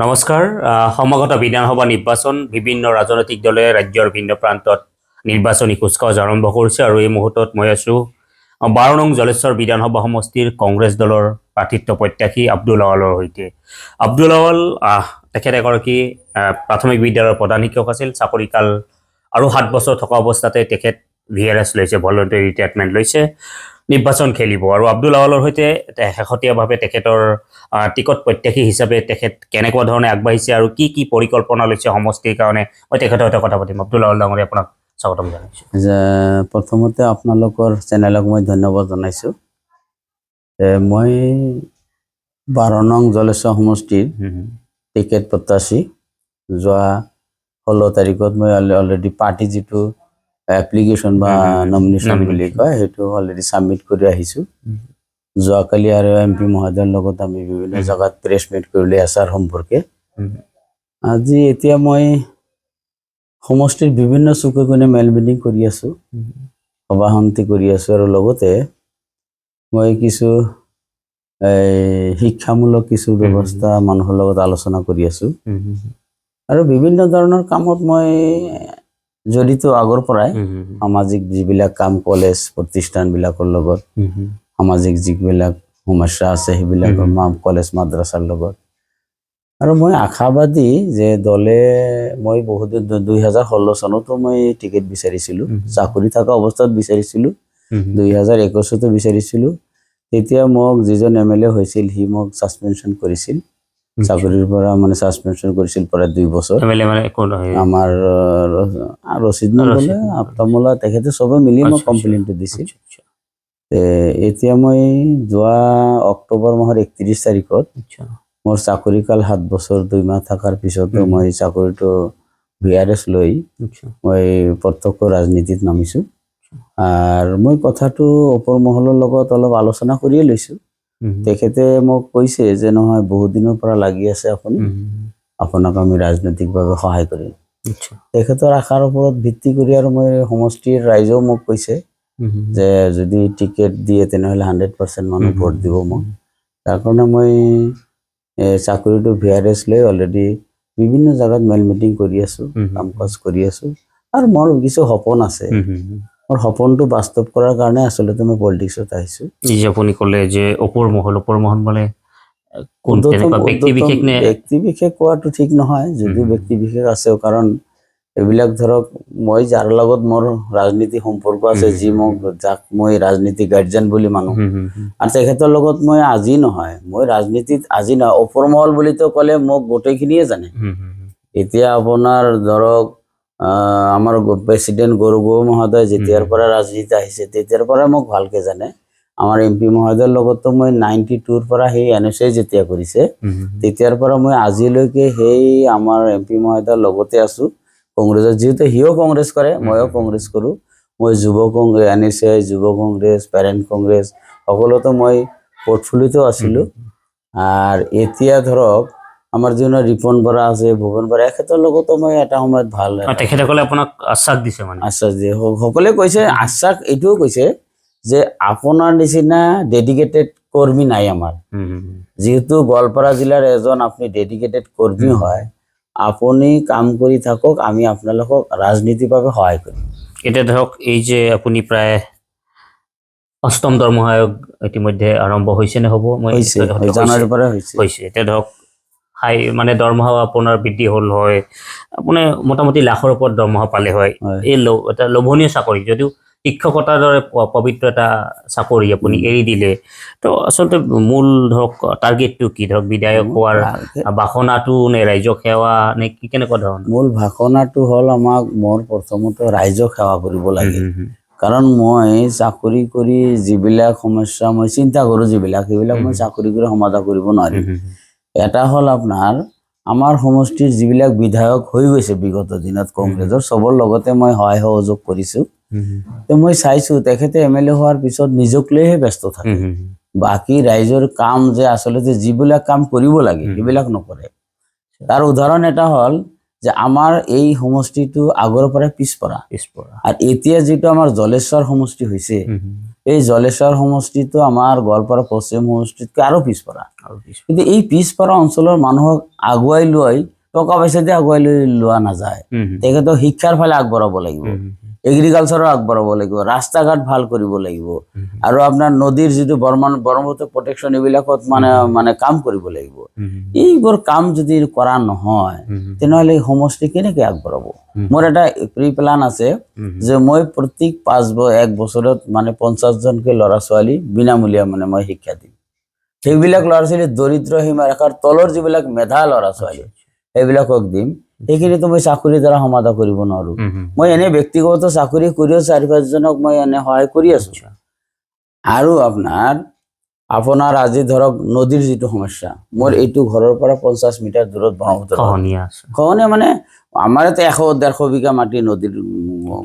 নমস্কাৰ। সমাগত বিধানসভা নিৰ্বাচন বিভিন্ন ৰাজনৈতিক দলে ৰাজ্যৰ ভিন্ন প্ৰান্তত নিৰ্বাচনী কুচকাৱাজ আৰম্ভ কৰিছে আৰু এই মুহূৰ্তত মই আছোঁ 12 নং জলেশ্বৰ বিধানসভা সমষ্টিৰ কংগ্ৰেছ দলৰ প্ৰাৰ্থিত্ব প্ৰত্যাশী আব্দুল আৱালৰ সৈতে। আব্দুল আৱাল তেখেত এগৰাকী প্ৰাথমিক বিদ্যালয়ৰ প্ৰধান শিক্ষক আছিল। চাকৰিকাল আৰু 7 বছৰ থকা অৱস্থাতে তেখেত VRS লৈছে, ভলণ্টাৰী ৰিটায়াৰমেণ্ট লৈছে, নিৰ্বাচন খেলিব। আৰু আব্দুল আৱালৰ সৈতে শেহতীয়াভাৱে তেখেতৰ টিকট প্ৰত্যাশী হিচাপে তেখেত কেনেকুৱা ধৰণে আগবাঢ়িছে আৰু কি কি পৰিকল্পনা লৈছে সমষ্টিৰ কাৰণে, মই তেখেতৰ সৈতে কথা পাতিম। আব্দুল আৱাল ডাঙৰীয়া, আপোনাক স্বাগতম জনাইছোঁ। প্ৰথমতে আপোনালোকৰ চেনেলক মই ধন্যবাদ জনাইছোঁ। মই 12 নং জলেশ্বৰ সমষ্টিৰ টিকেট প্ৰত্যাশী। যোৱা 16 তাৰিখত মই অলৰেডি পাৰ্টি যিটো এপ্লিকেশ্যন বা নমিনেশ্যন বুলি কয় সেইটো অলৰেডি ছাবমিট কৰি আহিছোঁ। যোৱাকালি আৰু MP মহোদয়ৰ লগত আমি বিভিন্ন জেগাত প্ৰেছ মিট কৰিলোঁ এছাৰ সম্পৰ্কে। আজি এতিয়া মই সমষ্টিৰ বিভিন্ন চুকে কোণে মেল মিটিং কৰি আছোঁ, সভা সমিতি কৰি আছোঁ, আৰু লগতে মই কিছু শিক্ষামূলক কিছু ব্যৱস্থা মানুহৰ লগত আলোচনা কৰি আছোঁ আৰু বিভিন্ন ধৰণৰ কামত মই জড়িত আগৰ পৰাই। সামাজিক যিবিলাক কাম, কলেজ প্ৰতিষ্ঠানবিলাকৰ লগত সামাজিক যিবিলাক সমস্যা আছে সেইবিলাকৰ কলেজ মাদ্ৰাছাৰ লগত। আৰু মই আশাবাদী যে দলে, মই বহুত 2016 চনতো মই টিকেট বিচাৰিছিলোঁ, চাকৰি থকা অৱস্থাত বিচাৰিছিলোঁ, 2021তো বিচাৰিছিলোঁ। তেতিয়া মোক যিজন MLA হৈছিল সি মোক ছাছপেনশ্যন কৰিছিল, চাকৰিৰ পৰা মানে ছাছপেনশ্যন কৰিছিল প্ৰায় 2 বছৰ। আমাৰ ৰচিদ নগলে আপ্তামোলা তেখেতে চবে মিলি মোক কমপ্লেইনটো দিছিল। এতিয়া মই যোৱা অক্টোবৰ মাহৰ 31 তাৰিখত মোৰ চাকৰিকাল 7 বছৰ 2 মাহ থকাৰ পিছতো মই চাকৰিটো VRS লৈ মই প্ৰত্যক্ষ ৰাজনীতিত নামিছোঁ। আৰু মই কথাটো ওপৰ মহলৰ লগত অলপ আলোচনা কৰিয়ে লৈছোঁ। তেখেতে মোক কৈছে যে নহয়, বহুত দিনৰ পৰা লাগি আছে আপুনি, আপোনাক আমি ৰাজনৈতিকভাৱে সহায় কৰিম। তেখেতৰ আশাৰ ওপৰত ভিত্তি কৰি আৰু মই সমষ্টিৰ ৰাইজেও মোক কৈছে যে যদি টিকেট দিয়ে তেনেহ'লে 100% মানুহ ভোট দিব মোক। তাৰ কাৰণে মই চাকৰিটো VRS লৈ অলৰেডি বিভিন্ন জেগাত মেল মিটিং কৰি আছোঁ, কাম কাজ কৰি আছোঁ। আৰু মোৰ কিছু সপোন আছে, মোৰ সপোনটো বাস্তৱ কৰাৰ কাৰণে আচলতে মই পলিটিক্সত আহিছোঁ। আপুনি ক'লে যে ওপৰ মহল মানে ব্যক্তি বিশেষ কোৱাটো ঠিক নহয়, যদিও ব্যক্তি বিশেষ আছেও, কাৰণ এইবিলাক ধৰক মই যাৰ লগত মোৰ ৰাজনীতি সম্পৰ্ক আছে, যি মোক যাক মই ৰাজনীতি গাৰ্জেন বুলি মানো, আৰু তেখেতৰ লগত মই আজি নহয়, মই ৰাজনীতিত আজি নহয়, ওপৰ মহল বুলিতো ক'লে মোক গোটেইখিনিয়ে জানে। এতিয়া আপোনাৰ ধৰক আমাৰ প্ৰেচিডেণ্ট গৌৰৱ মহোদয় যেতিয়াৰ পৰা ৰাজনীতি আহিছে তেতিয়াৰ পৰা মোক ভালকে জানে। আমাৰ MP মহোদয়ৰ লগতো মই 92ৰ পৰা সেই NSA যেতিয়া কৰিছে তেতিয়াৰ পৰা মই আজিলৈকে সেই আমাৰ MP মহোদয়ৰ লগতে আছোঁ। কংগ্ৰেছত যিহেতু সিও কংগ্ৰেছ কৰে, ময়ো কংগ্ৰেছ কৰোঁ। মই যুৱ কংগ্ৰেছ, NSA, যুৱ কংগ্ৰেছ, পেৰেণ্ট কংগ্ৰেছ সকলোতো মই পৰ্টফলিঅ'তো আছিলোঁ। আৰু এতিয়া ধৰক আমাৰ যিজন ৰিপন বৰা আছে, ভুৱন বৰা, এখেতৰ লগতো মই এটা সময়ত ভাল, তেখেতসকলে আপোনাক আশ্বাস দিছে, মানে আশ্বাস দিয়ে। সকলোৱে কৈছে, আশ্বাস এইটোও কৈছে যে আপোনাৰ নিচিনা ডেডিকেটেড কৰ্মী নাই আমাৰ। যিহেতু গোৱালপাৰা জিলাৰ এজন আপুনি ডেডিকেটেড কৰ্মী হয়, আপুনি কাম কৰি থাকক, আমি আপোনালোকক ৰাজনীতিভাৱে সহায় কৰিম। এতিয়া ধৰক এই যে আপুনি প্ৰায় 8ম দৰমহা আয়োগ ইতিমধ্যে আৰম্ভ হৈছে নে হ'ব? জানুৱাৰীৰ পৰা হৈছে। এতিয়া ধৰক মানে দৰমহা আপোনাৰ বৃদ্ধি হ'ল হয়, আপুনি মোটামুটি লাখৰ ওপৰত দৰমহা পালে হয়। এই এটা লোভনীয় চাকৰি, যদিও শিক্ষকতাৰ দৰে পবিত্ৰ এটা চাকৰি আপুনি এৰি দিলে, তো আচলতে মূল ধৰক টাৰ্গেটটো কি? ধৰক বিধায়ক হোৱাৰ বাসনাটো নে ৰাইজক সেৱা নে কি, কেনেকুৱা ধৰণৰ? মূল ভাষণাটো হ'ল মোৰ প্ৰথমতে ৰাইজক সেৱা কৰিব লাগে। কাৰণ মই চাকৰি কৰি যিবিলাক সমস্যা মই চিন্তা কৰোঁ, সেইবিলাক মই চাকৰি কৰি সমাধান কৰিব নোৱাৰিম। এটা হ'ল আপোনাৰ আমাৰ সমষ্টিৰ যিবিলাক বিধায়ক হৈ গৈছে বিগত দিনত কংগ্ৰেছৰ, চবৰ লগতে মই সহায় সহযোগ কৰিছোঁ। মই চাইছোঁ তেখেতে MLA হোৱাৰ পিছত নিজক লৈহে ব্যস্ত থাকে, বাকী ৰাইজৰ কাম যে আচলতে যিবিলাক কাম কৰিব লাগে সেইবিলাক নকৰে। তাৰ উদাহৰণ এটা হ'ল যে আমাৰ এই সমষ্টিটো আগৰ পৰা পিছপৰা পিছপৰা আৰু এতিয়া যিটো আমাৰ জলেশ্বৰ সমষ্টি হৈছে এই জলেশ্বৰ সমষ্টিটো আমাৰ গোৱালপাৰা পশ্চিম সমষ্টিতকৈ আৰু পিছপৰা আৰু পিছপৰা কিন্তু এই পিছপৰা অঞ্চলৰ মানুহক আগুৱাই লৈ টকা পইচা দি আগুৱাই লৈ লোৱা নাযায় তেখেতক শিক্ষাৰ ফালে আগবঢ়াব লাগিব এগ্ৰিকালচাৰৰ আগবঢ়াব লাগিব ৰাস্তা ঘাট ভাল কৰিব লাগিব আৰু আপোনাৰ নদীৰ যিটো ব্ৰহ্মপুত্ৰ প্ৰটেকশ্যন এইবিলাকত মানে কাম কৰিব লাগিব এইবোৰ কাম যদি কৰা নহয় তেনেহ'লে এই সমষ্টি কেনেকৈ আগবঢ়াব মোৰ এটা প্ৰি প্লান আছে যে মই প্ৰত্যেক 1 বছৰত মানে 50জনকৈ ল'ৰা ছোৱালী বিনামূলীয়া মানে মই শিক্ষা দিম সেইবিলাক ল'ৰা ছোৱালী দৰিদ্ৰ সীমাৰেখাৰ তলৰ যিবিলাক মেধা ল'ৰা ছোৱালী সেইবিলাকক দিম সেইখিনিতো মই চাকৰিৰ দ্বাৰা সমাধা কৰিব নোৱাৰোঁ মই এনে ব্যক্তিগত চাকৰি কৰিও 4-5জনক মই এনে সহায় কৰি আছো আৰু আপোনাৰ আজি ধৰক নদীৰ যিটো সমস্যা মোৰ এইটো ঘৰৰ পৰা 50 মিটাৰ দূৰত ব্ৰহ্মপুত্ৰ খহনীয়া মানে আমাৰ ইয়াতে 100-150 বিঘা মাটি নদীৰ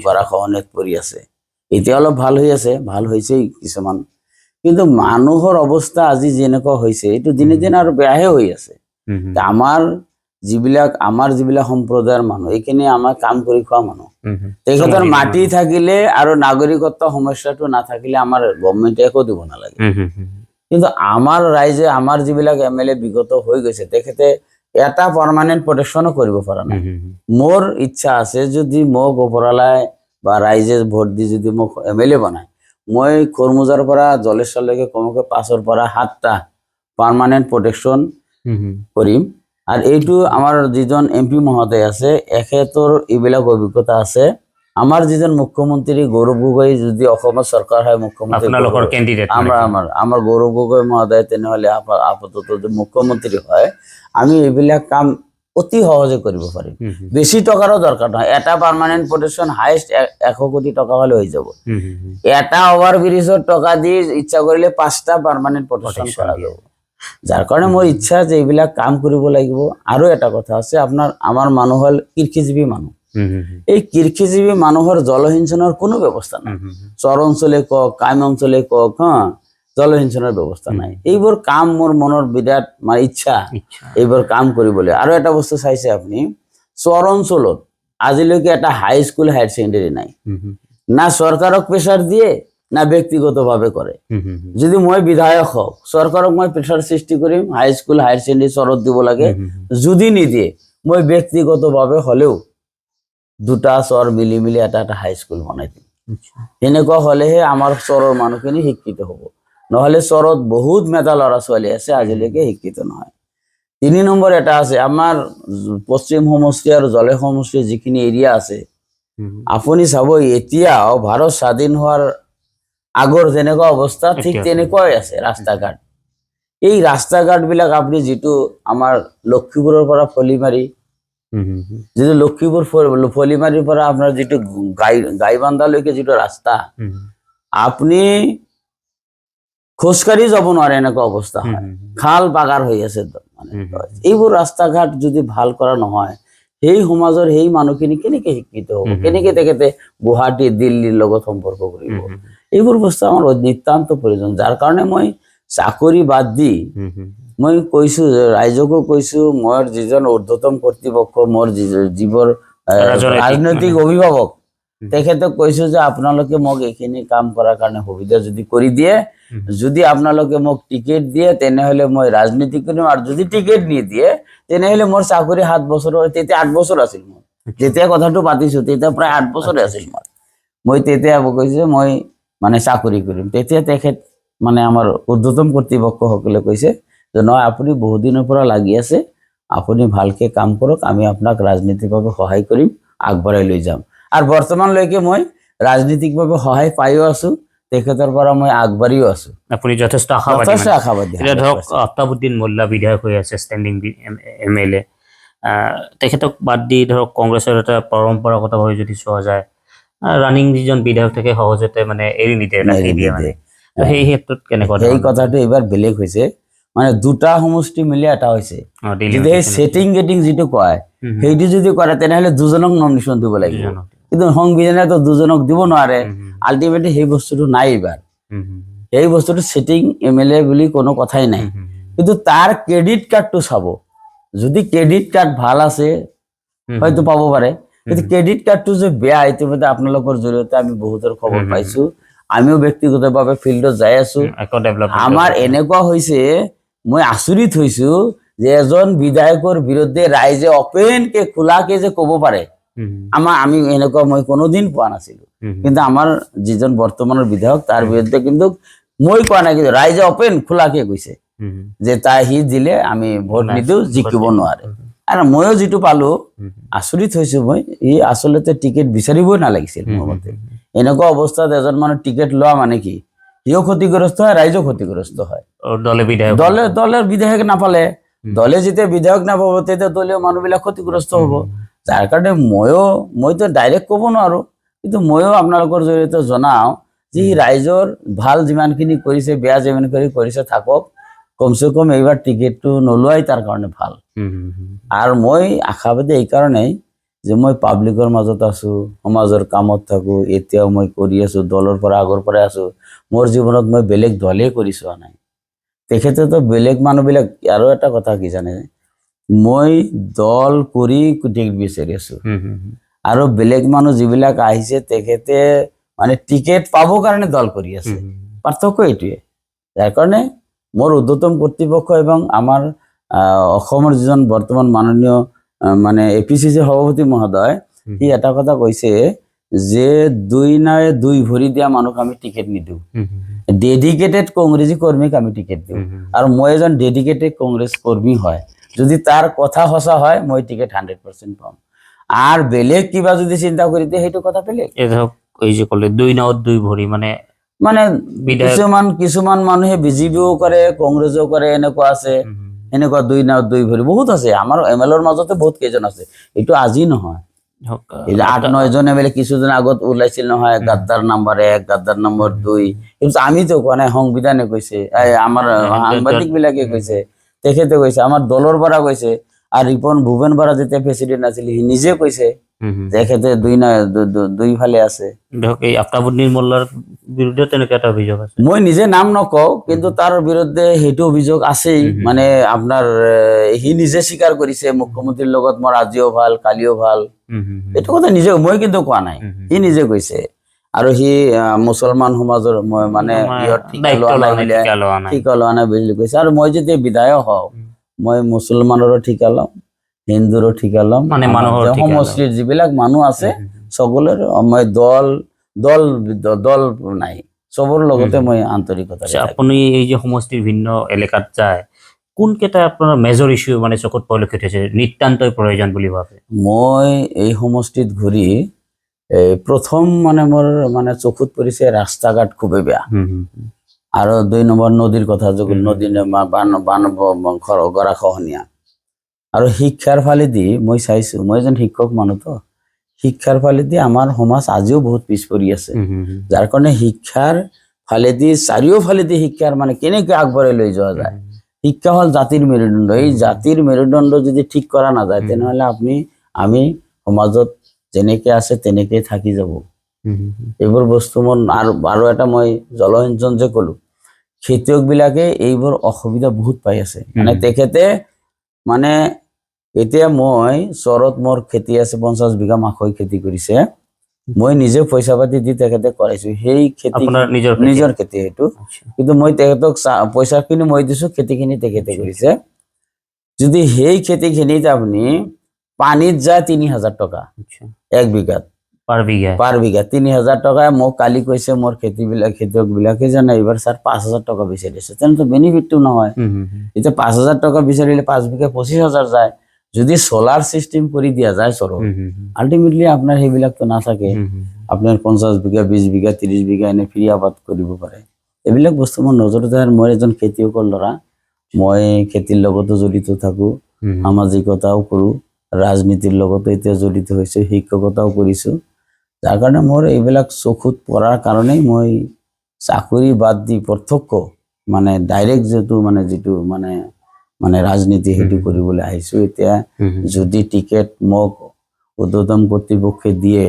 গৰা খহনীয়াত পৰি আছে এতিয়া অলপ ভাল হৈ আছে ভাল হৈছেই কিছুমান কিন্তু মানুহৰ অৱস্থা আজি যেনেকুৱা হৈছে এইটো দিনে দিনে আৰু বেয়াহে হৈ আছে আমাৰ যিবিলাক সম্প্ৰদায়ৰ মানুহ এইখিনি আমাৰ কাম কৰি খোৱা মানুহ তেখেতৰ মাটি থাকিলে আৰু নাগৰিকত্ব সমস্যাটো নাথাকিলে আমাৰ গভৰ্ণমেণ্টে একো দিব নালাগে কিন্তু আমাৰ ৰাইজে আমাৰ যিবিলাক MLA বিগত হৈ গৈছে তেখেতে এটা পাৰ্মানেণ্ট প্ৰটেকশ্যনো কৰিব পৰা নাই মোৰ ইচ্ছা আছে যদি মোক ওপৰৱালাই বা ৰাইজে ভোট দি যদি মোক MLA বনায় মই খৰমুজাৰ পৰা জলেশ্বৰলৈকে কমকৈ 5ৰ পৰা 7টা পাৰ্মানেণ্ট প্ৰটেকশ্যন কৰিম আৰু এইটো আমাৰ যিজন MP মহোদয় আছে এখেতৰ এইবিলাক অভিজ্ঞতা আছে আমাৰ যিজন মুখ্যমন্ত্ৰী গৌৰৱ গগৈ যদি অসমৰ চৰকাৰ হয় মুখ্যমন্ত্ৰী আপোনালোকৰ কেণ্ডিডেট আমাৰ গৌৰৱ গগৈ মহোদয় তেনেহ'লে আপাতত যদি মুখ্যমন্ত্ৰী হয় আমি এইবিলাক কাম অতি সহজে কৰিব পাৰিম বেছি টকাৰো দৰকাৰ নহয় এটা পাৰ্মানেণ্ট প্ৰটেকশ্যন হাইষ্ট 100 কোটি টকা হ'লে হৈ যাব এটা অভাৰ ব্ৰিজৰ টকা দি ইচ্ছা কৰিলে 5টা পাৰ্মানেণ্ট প্ৰটেকশ্যন কৰা যাব যাৰ কাৰণে মোৰ ইচ্ছা যে এইবিলাক কাম কৰিব লাগিব আৰু এটা কথা আছে আমাৰ মানুহ হ'ল কৃষিজীৱী মানুহ এই কৃষিজীৱী মানুহৰ জলসিঞ্চনৰ কোনো ব্যৱস্থা নাই চৰ অঞ্চলে কওক কাম অঞ্চলে কওক জলসিঞ্চনৰ ব্যৱস্থা নাই এইবোৰ কাম মোৰ মনৰ বিৰাট মানে ইচ্ছা এইবোৰ কাম কৰিবলৈ আৰু এটা বস্তু চাইছে আপুনি চৰ অঞ্চলত আজিলৈকে এটা হাইস্কুল হায়াৰ ছেকেণ্ডাৰী নাই না চৰকাৰক প্ৰেছাৰ দিয়ে না ব্যক্তিগতভাৱে কৰে যদি মই বিধায়ক হওক চৰকাৰক মই প্ৰেছাৰ সৃষ্টি কৰিম হাইস্কুল হায়াৰ ছেকেণ্ডাৰী চৰত দিব লাগে যদি নিদিয়ে মই ব্যক্তিগতভাৱে হ'লেও 2টা চৰ মিলি এটা হাইস্কুল বনাই দিম এনেকুৱা হ'লেহে আমাৰ চৰৰ মানুহখিনি শিক্ষিত হ'ব নহ'লে চৰত বহুত মেধা ল'ৰা ছোৱালী আছে আজিলৈকে শিক্ষিত নহয় 3 নম্বৰ এটা আছে আমাৰ পশ্চিম সমষ্টি আৰু জলে সমষ্টিৰ যিখিনি এৰিয়া আছে আপুনি চাব এতিয়াও ভাৰত স্বাধীন হোৱাৰ আগৰ যেনেকুৱা অৱস্থা ঠিক তেনেকুৱাই আছে ৰাস্তা ঘাট এই ৰাস্তা ঘাটবিলাক আপুনি যিটো আমাৰ লক্ষীপুৰৰ পৰা ফলিমাৰী যিটো লক্ষীপুৰ ফলিমাৰীৰ পৰা আপোনাৰ যিটো গাইবান্ধালৈকে যিটো ৰাস্তা আপুনি খোজকাঢ়ি যাব নোৱাৰে এনেকুৱা অৱস্থা হয় খাল বাগাৰ হৈ আছে এইবোৰ ৰাস্তা ঘাট যদি ভাল কৰা নহয় সেই সমাজৰ সেই মানুহখিনি কেনেকৈ শিক্ষিত হ'ব কেনেকৈ তেখেতে গুৱাহাটী দিল্লীৰ লগত সম্পৰ্ক কৰিব এইবোৰ বস্তু আমাৰ নিতান্ত প্ৰয়োজন যাৰ কাৰণে মই চাকৰি বাদ দি মই কৈছো ৰাইজকো কৈছো মোৰ যিজন ঊৰ্ধ্বতম কৰ্তৃপক্ষ মোৰ যিবোৰ ৰাজনৈতিক অভিভাৱক তেখেতক কৈছো যে আপোনালোকে মোক এইখিনি কাম কৰাৰ কাৰণে সুবিধা যদি কৰি দিয়ে যদি আপোনালোকে মোক টিকেট দিয়ে তেনেহ'লে মই ৰাজনীতি কৰিম আৰু যদি টিকেট নিদিয়ে তেনেহ'লে মোৰ চাকৰি 7 বছৰৰ তেতিয়া 8 বছৰ আছিল মোৰ যেতিয়া কথাটো পাতিছো তেতিয়া প্ৰায় 8 বছৰে আছিল মই তেতিয়া কৈছো মই মানে চাকৰি কৰিম তেতিয়া তেখেত মানে আমাৰ ঊৰ্ধ্বতম কৰ্তৃপক্ষসকলে কৈছে যে নহয় আপুনি বহুত দিনৰ পৰা লাগি আছে আপুনি ভালকে কাম কৰক আমি আপোনাক ৰাজনীতিকভাৱে সহায় কৰিম আগবঢ়াই লৈ যাম আৰু বৰ্তমানলৈকে মই ৰাজনীতিকভাৱে সহায় পাইও আছো তেখেতৰ পৰা মই আগবাঢ়িও আছো আপুনি যথেষ্ট আশাবাদী এতিয়া ধৰক আফতাবুদ্দিন মোল্লা বিধায়ক হৈ আছে ষ্টেণ্ডিং MLA তেখেতক বাদ দি ধৰক কংগ্ৰেছৰ এটা পৰম্পৰাগতভাৱে যদি চোৱা যায় ৰানিং যিজন বিধায়ক থাকে সহজতে মানে এৰি নিদিয়ে মানে সেই ক্ষেত্ৰত কেনেকুৱা এই কথাটো এইবাৰ বেলেগ হৈছে মানে 2টা সমষ্টি মিলি এটা হৈছে যদি সেটিং গেটিং যিটো কয় সেইটো যদি কৰে তেনেহ'লে 2জনক নমিনেশ্যন দিব লাগিব কিন্তু সংবিধানে তো 2জনক দিব নোৱাৰে আল্টিমেটলি সেই বস্তুটো নাই এইবাৰ এই বস্তুটো সেটিং MLA বুলি কোনো কথাই নাই কিন্তু তাৰ ক্ৰেডিট কাৰ্ডটো চাব যদি ক্ৰেডিট কাৰ্ড ভাল আছে হয়তো পাব পাৰে কিন্তু ক্ৰেডিট কাৰ্ডটো যে বেয়া ইতিমধ্যে আপোনালোকৰ জৰিয়তে আমি বহুতৰ খবৰ পাইছো আমিও ব্যক্তিগতভাৱে ফিল্ডত যাই আছো আমাৰ এনেকুৱা হৈছে মই আচৰিত হৈছো যে এজন বিধায়কৰ বিৰুদ্ধে ৰাইজে অপেনকে খোলাকে যে ক'ব পাৰে আমি এনেকুৱা মই কোনোদিন পোৱা নাছিলো কিন্তু আমাৰ যিজন বৰ্তমানৰ বিধায়ক তাৰ বিৰুদ্ধে কিন্তু মই কোৱা নাই কিন্তু ৰাইজে অপেন খোলাকে কৈছে যে সি দিলে আমি ভোট নিদিওঁ জিকিব নোৱাৰে আৰু ময়ো যিটো পালো আচৰিত হৈছো মই ই আচলতে টিকেট বিচাৰিবই নালাগিছিল মোৰ মতে এনেকুৱা অৱস্থাত এজন মানুহ টিকেট লোৱা মানে কি সিও ক্ষতিগ্ৰস্ত হয় ৰাইজো ক্ষতিগ্ৰস্ত হয় দলেৰ বিধায়ক নাপালে দলে যেতিয়া বিধায়ক নাপাব তেতিয়া দলীয় মানুহবিলাক ক্ষতিগ্ৰস্ত হ'ব যাৰ কাৰণে মইতো ডাইৰেক্ট ক'ব নোৱাৰো কিন্তু ময়ো আপোনালোকৰ জৰিয়তে জনাওঁ যে ৰাইজৰ ভাল যিমানখিনি কৰিছে বেয়া যিমানখিনি কৰিছে থাকক কমচে কম এইবাৰ টিকেটটো নোলোৱাই তাৰ কাৰণে ভাল আৰু মই আশাবাদী এইকাৰণেই যে মই পাব্লিকৰ মাজত আছো সমাজৰ কামত থাকো এতিয়াও মই কৰি আছো দলৰ পৰা আগৰ পৰাই আছো মোৰ জীৱনত মই বেলেগ দলেই কৰি চোৱা নাই তেখেতেতো বেলেগ মানুহবিলাক আৰু এটা কথা কি জানে মই দল কৰি টিকেট বিচাৰি আছো আৰু বেলেগ মানুহ যিবিলাক আহিছে তেখেতে মানে টিকেট পাব কাৰণে দল কৰি আছে পাৰ্থক্য এইটোৱে যাৰ কাৰণে মোৰ ঊৰ্ধ্বতম কৰ্তৃপক্ষ এবং আমাৰ অসমৰ যিজন বৰ্তমান মাননীয় মানে এপিচিচি সভাপতি মহোদয় সি এটা কথা কৈছে যে দুই নাই দুই ভৰি দিয়া মানুহক আমি টিকেট নিদিওঁ ডেডিকেটেড কংগ্ৰেছী কৰ্মীক আমি টিকেট দিওঁ আৰু মই এজন ডেডিকেটেড কংগ্ৰেছ কৰ্মী হয় যদি তাৰ কথা সঁচা হয় মই টিকেট 100% পাম আৰ বেলেগ কিবা যদি চিন্তা কৰি দিয়ে সেইটো কথা বেলেগ এই যে কলে দুই নাওত দুই ভৰি মানে কিছুমান মানুহে বিজেপিও কৰে কংগ্ৰেছও কৰে এনেকুৱা আছে এনেকুৱা দুই নাওত দুই ভৰি বহুত আছে আমাৰ এমএলএৰ মাজতে বহুত কেইজন আছে এইটো আজি নহয় এই 8-9 জন এমএলএ কিছুদিন আগত ওলাইছিল নহয় গাদ্দাৰ নম্বৰ 1 গাদ্দাৰ নম্বৰ 2 কিন্তু আমি তো কোৱা নাই সংবিধানে কৈছে আমাৰ সাংবাদিক বিলাকে কৈছে তেখেতে কৈছে আমাৰ দলৰ পৰা কৈছে আর রিপন ভুবন বরা যেতিয়া প্রেসিডেন্ট আছিল সি নিজে কৈছে তেখেতে দুই ফালে আছে এই আফতাবুদ্দিন মোল্লাৰ বিৰুদ্ধে তেনেকুৱা এটা অভিযোগ আছে মই নিজে নাম নকওঁ কিন্তু তাৰ বিৰুদ্ধে হেতু অভিযোগ আছেই মানে আপোনাৰ হি নিজে স্বীকাৰ কৰিছে মুখ্যমন্ত্ৰীৰ লগত মোৰ আজিও ভাল কালিও ভাল এইটো কথা নিজে মই কিন্তু কোৱা নাই হি নিজে কৈছে আৰু হি মুছলমান সমাজৰ মানে ঠিক লোৱা নাই বুলি কৈছে আৰু মই যেতিয়া বিধায়ক হওঁ মই মুছলমানৰো ঠিকা লম হিন্দুৰো ঠিকা লম মানে সমষ্টিৰ যিবিলাক মানুহ আছে সকলোৰে মই দল নাই চবৰ লগতে মই আন্তৰিকতা আপুনি এই যে সমষ্টিৰ ভিন্ন এলেকাত যায় কোন কেইটা আপোনাৰ মেজৰ ইস্যু মানে চকুত পৰিলক্ষিত হৈছে নিতান্তই প্ৰয়োজন বুলি ভাবে মই এই সমষ্টিত ঘূৰি প্ৰথম মানে মোৰ মানে চকুত পৰিছে ৰাস্তা ঘাট খুবেই বেয়া আৰু 2 নম্বৰ নদীৰ কথা যগুল নদী গৰাখহনীয়া আৰু শিক্ষাৰ ফালেদি মই চাইছো মই এজন শিক্ষক মানুহ তো শিক্ষাৰ ফালেদি আমাৰ সমাজ আজিও বহুত পিছ পৰি আছে যাৰ কাৰণে শিক্ষাৰ ফালেদি চাৰিওফালেদি শিক্ষাৰ মানে কেনেকৈ আগবঢ়াই লৈ যোৱা যায় শিক্ষা হল জাতিৰ মেৰুদণ্ড এই জাতিৰ মেৰুদণ্ড যদি ঠিক কৰা নাযায় তেনেহলে আমি সমাজত যেনেকৈ আছে তেনেকৈ থাকি যাব এইবোৰ বস্তু মোৰ আৰু এটা মই জলসিঞ্চন যে কলো খেতিয়ক বিলাকে এইবোৰ অসুবিধা বহুত পাই আছে মানে তেখেতে মানে এতিয়া মই চৰত মোৰ খেতি আছে 50 বিঘা মাকৈ খেতি কৰিছে মই নিজে পইচা পাতি দি তেখেতে কৰাইছো সেই খেতি নিজৰ খেতি হেতু কিন্তু মই তেখেতক পইচাখিনি মই দিছো খেতিখিনি তেখেতে কৰিছে যদি সেই খেতিখিনিত আপুনি পানীত যায় 3000 টকা 1 বিঘাত পার বিঘা 3000 টাকা মোক কালি কৈছে মোৰ খেতিয়ক বিলাকে জানে এবাৰ স্যাৰ 5000 টাকা বিচাৰিছে তেনে বেনিফিটটো নহয় এটা 5000 টাকা বিচাৰিলে 5 বিঘা 25000 যায় যদি সোলাৰ সিস্টেম কৰি দিয়া যায় সৰ আলটিমেটলি আপোনাৰ সেইবিলাক তো নাথাকে আপোনাৰ 50 বিঘা 20 বিঘা 30 বিঘা এনে ফ্ৰী আবাদ কৰিব পাৰে এইবিলাক বস্তু মোৰ নজৰত যায় মই এজন খেতিয়কৰ ল'ৰা মই খেতিৰ লগতো জড়িত থাকো সামাজিকতাও কৰো ৰাজনীতিৰ লগতো এতিয়া জড়িত হৈছে শিক্ষকতাও কৰিছো যাৰ কাৰণে মোৰ এইবিলাক চকুত পৰাৰ কাৰণেই মই চাকৰি বাদ দি প্ৰত্যক্ষ মানে ডাইৰেক্ট যিটো মানে ৰাজনীতি হেতু কৰিবলৈ আহিছো এতিয়া যদি টিকেট মোক উদ্বোধন কৰ্তৃপক্ষে দিয়ে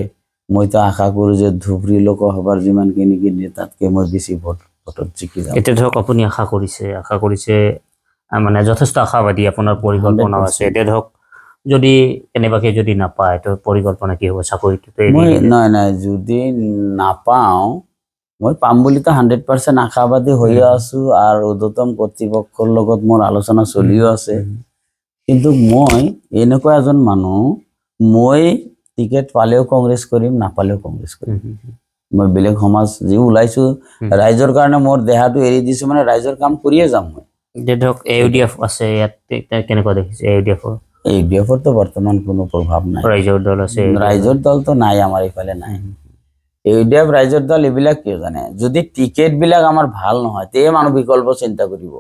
মই তো আশা কৰো যে ধুবুৰী লোকসভাৰ যিমানখিনি দিয়ে তাতকে মই বেছি ভোটত জিকি যাম এতিয়া ধৰক আপুনি আশা কৰিছে মানে যথেষ্ট আশাবাদী আপোনাৰ পৰিকল্পনা আছে এতিয়া ধৰক যদি কেনেবাকে যদি নাপায় তো পৰিকল্পনা কি হ'ব চাকৰিটো মই নাই যদি নাপাওঁ মই পাম বুলিতো 100% আশাবাদী হৈয়ে আছো আৰু উৰ্ধ্বতম কৰ্তৃপক্ষৰ লগত মোৰ আলোচনা চলিও আছে কিন্তু মই এনেকুৱা এজন মানুহ মই টিকেট পালেও কংগ্ৰেছ কৰিম নাপালেও কংগ্ৰেছ কৰিম মই বেলেগ সমাজ যি ওলাইছো ৰাইজৰ কাৰণে মোৰ দেহাটো এৰি দিছো মানে ৰাইজৰ কাম কৰিয়ে যাম মই ধৰক AUDF আছে ইয়াত কেনেকুৱা দেখিছে AUDFৰতো বৰ্তমান কোনো প্ৰভাৱ নাই ৰাইজৰ দল আছে ৰাইজৰ দলটো নাই আমাৰ এইফালে নাই AUDF ৰাইজৰ দল এইবিলাক কিয় জানে যদি টিকেট বিলাক আমাৰ ভাল নহয় তে মানুহ বিকল্প চিন্তা কৰিব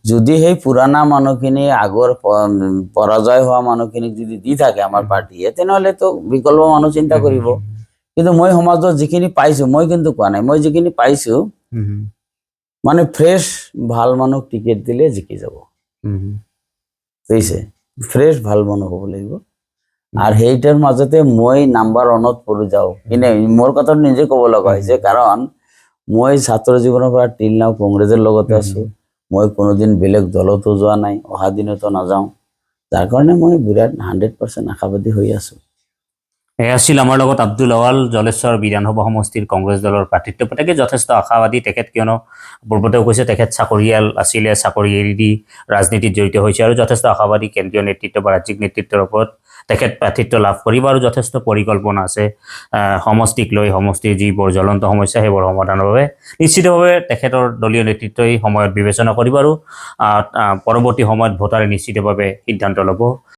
যদি সেই পুৰাণা মানুহখিনি আগৰ পৰাজয় হোৱা মানুহখিনিক যদি দি থাকে আমাৰ পাৰ্টিয়ে তেনেহ'লে তো বিকল্প মানুহ চিন্তা কৰিব কিন্তু মই সমাজত যিখিনি পাইছো মই কিন্তু কোৱা নাই মই যিখিনি পাইছো মানে ফ্ৰেছ ভাল মানুহ টিকেট দিলে জিকি যাব বুজিছে ফ্ৰেছ ভাল মানুহ হ'ব লাগিব আৰু সেইটাৰ মাজতে মই নাম্বাৰ 1ত পৰি যাওঁ কিন্তু মোৰ কথা নিজে ক'ব লগা হৈছে কাৰণ মই ছাত্ৰ জীৱনৰ পৰা টিল নাও কংগ্ৰেছৰ লগতে আছো মই কোনোদিন বেলেগ দলতো যোৱা নাই অহা দিনতো নাযাওঁ যাৰ কাৰণে মই বিৰাট 100% আশাবাদী হৈ আছো আছিল আমাৰ লগত আব্দুল আৱাল জলেশ্বৰ বিধানসভা সমষ্টিৰ কংগ্ৰেছ দলৰ প্ৰাৰ্থিত্ব প্ৰত্যেকে যথেষ্ট আশাবাদী তেখেত কিয়নো পূৰ্বতেও কৈছে তেখেত চাকৰিয়াল আছিলে চাকৰি এৰি দি ৰাজনীতিত জড়িত হৈছে আৰু যথেষ্ট আশাবাদী কেন্দ্ৰীয় নেতৃত্ব বা ৰাজ্যিক নেতৃত্বৰ ওপৰত তেখেত প্ৰাৰ্থিত্ব লাভ কৰিব আৰু যথেষ্ট পৰিকল্পনা আছে সমষ্টিক লৈ সমষ্টিৰ যিবোৰ জ্বলন্ত সমস্যা সেইবোৰ সমাধানৰ বাবে নিশ্চিতভাৱে তেখেতৰ দলীয় নেতৃত্বই সময়ত বিবেচনা কৰিব আৰু পৰৱৰ্তী সময়ত ভোটাৰে নিশ্চিতভাৱে সিদ্ধান্ত ল'ব